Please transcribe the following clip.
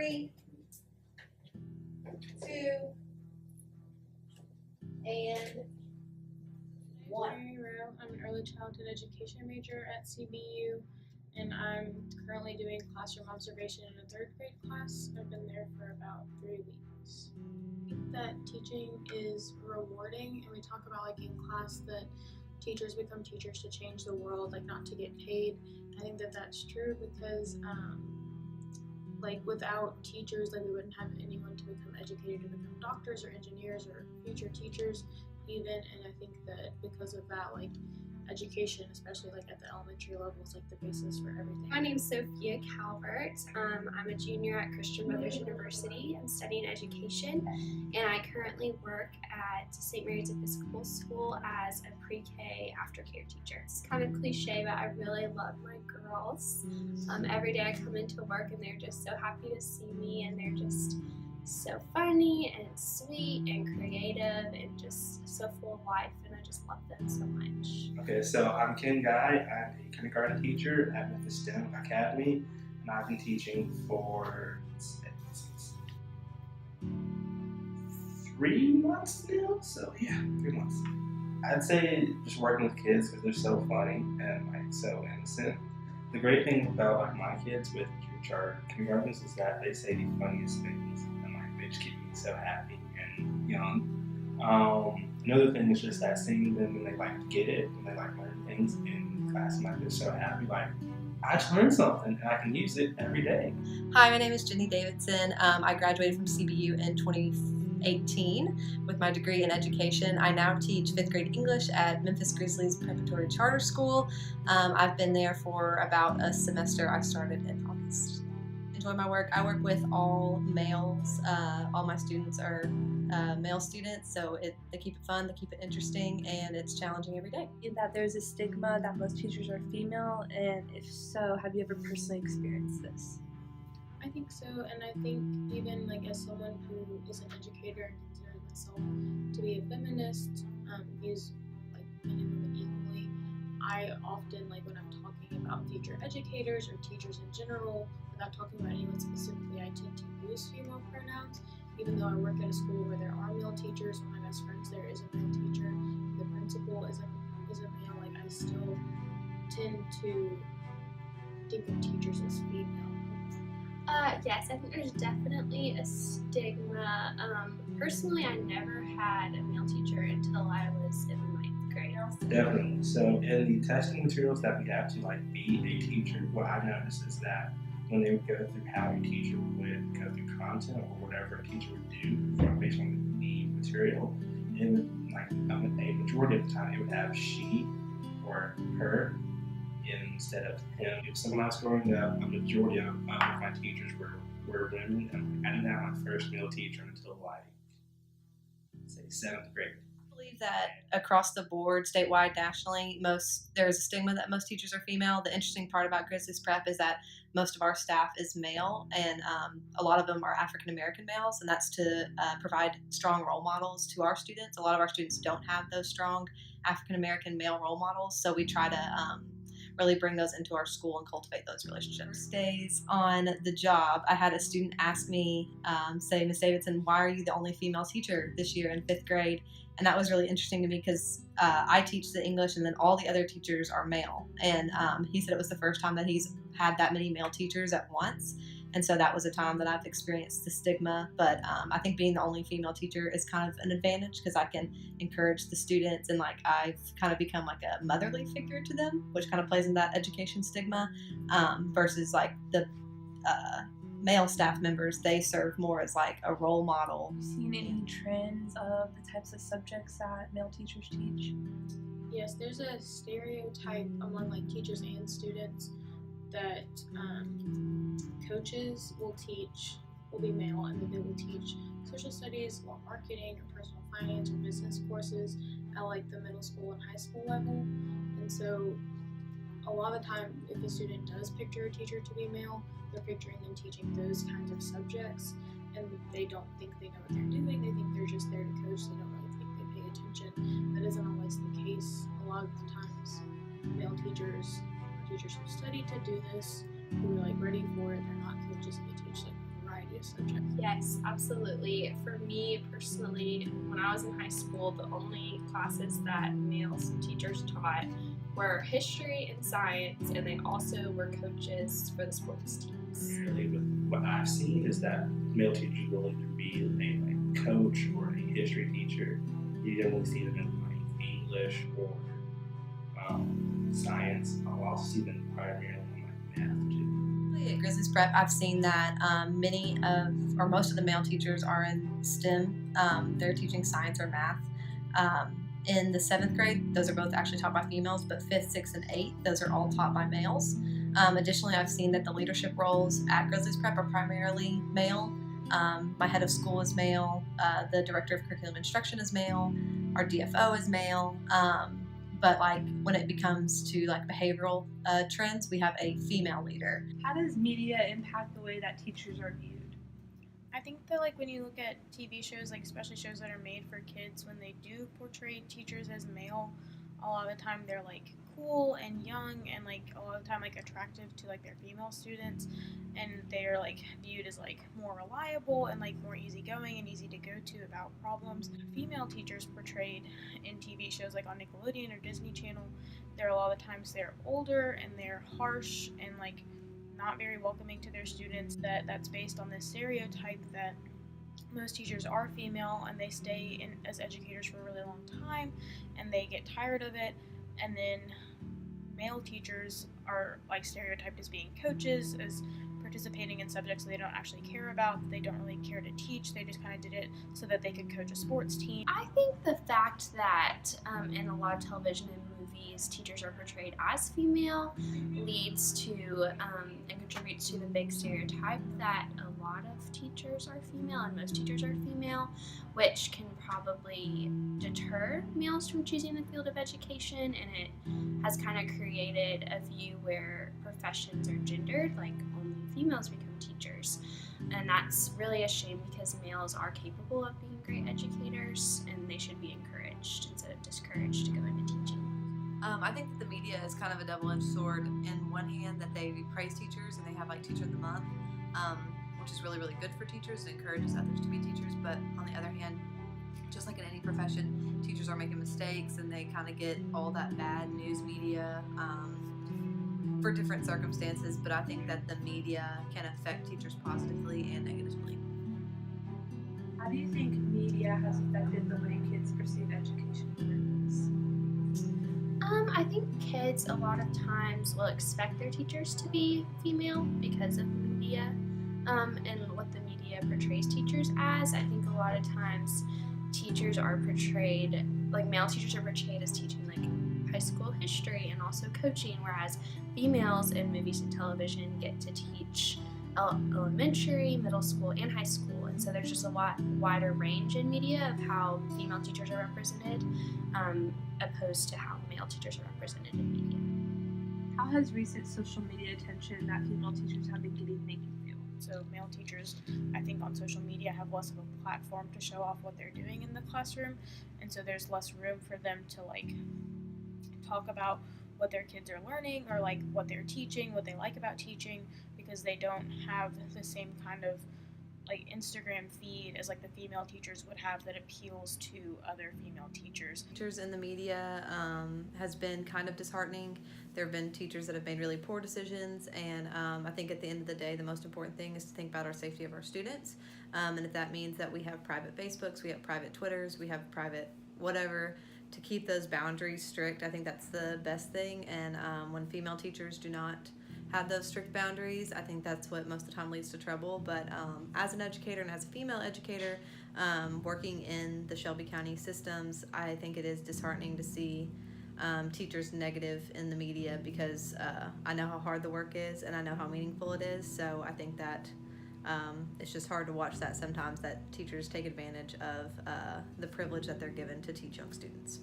3, 2, and 1. Mary Rowe. I'm an early childhood education major at CBU, and I'm currently doing classroom observation in a 3rd grade class. I've been there for about 3 weeks. I think that teaching is rewarding, and we talk about like in class that teachers become teachers to change the world, like not to get paid. I think that that's true because like without teachers, like we wouldn't have anyone to become educated, to become doctors or engineers or future teachers even. And I think that because of that, like education, especially like at the elementary level, is like the basis for everything. My name's Sophia Calvert. I'm a junior at Christian Brothers University. I'm studying education, and I currently work at St. Mary's Episcopal School as a pre-K aftercare teacher. It's kind of cliche, but I really love my girls. Every day I come into work and they're just so happy to see me, and they're just so funny and sweet and creative and just so full of life, and I just love them so much. Okay, so I'm Ken Guy. I'm a kindergarten teacher at Memphis STEM Academy, and I've been teaching for 3 months now. So yeah, 3 months. I'd say just working with kids because they're so funny and like so innocent. The great thing about like my kids, which are kindergartners, is that they say the funniest things, and like they just keep me so happy and young. Another thing is just that seeing them when they like get it, when they like learn things in class, and like they're so happy. Like I just learned something and I can use it every day. Hi, my name is Jenny Davidson. I graduated from CBU in 2018 with my degree in education. I now teach 5th grade English at Memphis Grizzlies Preparatory Charter School. I've been there for about a semester. I started in August. Enjoy my work. I work with all males. All my students are male students, so they keep it fun, they keep it interesting, and it's challenging every day. That there's a stigma that most teachers are female, and if so, have you ever personally experienced this? I think so, and I think even like as someone who is an educator and considers myself to be a feminist, views like men and women equally, I often, like when I'm talking about future educators or teachers in general, without talking about anyone specifically, I tend to use female pronouns. Even though I work at a school where there are male teachers, one of my best friends there is a male teacher, the principal is a male, like I still tend to think of teachers as female. Yes, I think there's definitely a stigma. Personally, I never had a male teacher until I was in the 9th grade. Definitely. So in the testing materials that we have to like be a teacher, what I noticed is that when they would go through how a teacher would go through content or whatever a teacher would do based on the material, it would, like a majority of the time, it would have she or her instead of him. So when I was growing up, a majority of my teachers were women, and I didn't have my first male teacher until like, say, 7th grade. I believe that across the board, statewide, nationally, there is a stigma that most teachers are female. The interesting part about Grizzlies Prep is that most of our staff is male, and a lot of them are African American males, and that's to provide strong role models to our students. A lot of our students don't have those strong African American male role models, so we try to really bring those into our school and cultivate those relationships. Days on the job, I had a student ask me, say, Miss Davidson, why are you the only female teacher this year in 5th grade? And that was really interesting to me because I teach the English and then all the other teachers are male. And he said it was the first time that he's had that many male teachers at once. And so that was a time that I've experienced the stigma. But I think being the only female teacher is kind of an advantage because I can encourage the students, and like I've kind of become like a motherly figure to them, which kind of plays in that education stigma versus like the male staff members. They serve more as like a role model. Have you seen any trends of the types of subjects that male teachers teach? Yes, there's a stereotype among like teachers and students that coaches will be male, and that they will teach social studies or marketing or personal finance or business courses at like the middle school and high school level. And so a lot of the time, if a student does picture a teacher to be male, they're picturing them teaching those kinds of subjects, and they don't think they know what they're doing. They think they're just there to coach. They don't really think they pay attention. That isn't always the case. A lot of the times, male teachers are teachers who study to do this, who are like ready for it. They're not coaches, and they teach like a variety media subject? Yes, absolutely. For me personally, when I was in high school, the only classes that male teachers taught were history and science, and they also were coaches for the sports teams. Primarily, with what I've seen is that male teachers will either be a coach or a history teacher. You don't really see them in like English or science. I'll also see them primarily in like math too. At Grizzlies Prep, I've seen that most of the male teachers are in STEM. They're teaching science or math. In the 7th grade, those are both actually taught by females, but 5th, 6th, and 8th, those are all taught by males. Additionally, I've seen that the leadership roles at Grizzlies Prep are primarily male. My head of school is male. The director of curriculum instruction is male. Our DFO is male. But like when it becomes to like behavioral trends, we have a female leader. How does media impact the way that teachers are viewed? I think that like when you look at TV shows, like especially shows that are made for kids, when they do portray teachers as male, a lot of the time they're like cool and young and like a lot of the time like attractive to like their female students, and they're like viewed as like more reliable and like more easygoing and easy to go to about problems. Female teachers portrayed in TV shows like on Nickelodeon or Disney Channel, they're a lot of the times they're older and they're harsh and like not very welcoming to their students. That's based on this stereotype that most teachers are female and they stay in as educators for a really long time and they get tired of it, and then male teachers are like stereotyped as being coaches, as participating in subjects they don't actually care about, they don't really care to teach, they just kind of did it so that they could coach a sports team. I think the fact that in a lot of television and movies teachers are portrayed as female leads to and contributes to the big stereotype that a lot of teachers are female and most teachers are female, which can probably deter males from choosing the field of education, and it has kind of created a view where professions are gendered, like only females become teachers. And that's really a shame because males are capable of being great educators and they should be encouraged instead of discouraged to go into teaching. I think that the media is kind of a double-edged sword. In one hand, that they praise teachers and they have like Teacher of the Month, which is really, really good for teachers. It encourages others to be teachers. But on the other hand, just like in any profession, teachers are making mistakes and they kind of get all that bad news media for different circumstances. But I think that the media can affect teachers positively and negatively. How do you think media has affected the way kids perceive education purpose? I think kids a lot of times will expect their teachers to be female because of media and what the media portrays teachers as. I think a lot of times teachers are portrayed, like male teachers are portrayed as teaching like high school history and also coaching, whereas females in movies and television get to teach elementary, middle school, and high school. And so there's just a lot wider range in media of how female teachers are represented opposed to how male teachers are represented in media. How has recent social media attention that female teachers have been getting make you feel? So male teachers, I think on social media have less of a platform to show off what they're doing in the classroom, and so there's less room for them to like talk about what their kids are learning or like what they're teaching, what they like about teaching, because they don't have the same kind of like Instagram feed as like the female teachers would have that appeals to other female teachers. Teachers in the media has been kind of disheartening. There have been teachers that have made really poor decisions, and I think at the end of the day, the most important thing is to think about our safety of our students. And if that means that we have private Facebooks, we have private Twitters, we have private whatever, to keep those boundaries strict, I think that's the best thing. And when female teachers do not have those strict boundaries, I think that's what most of the time leads to trouble. But as an educator and as a female educator working in the Shelby County systems, I think it is disheartening to see teachers negative in the media, because I know how hard the work is and I know how meaningful it is. So I think that it's just hard to watch that sometimes, that teachers take advantage of the privilege that they're given to teach young students.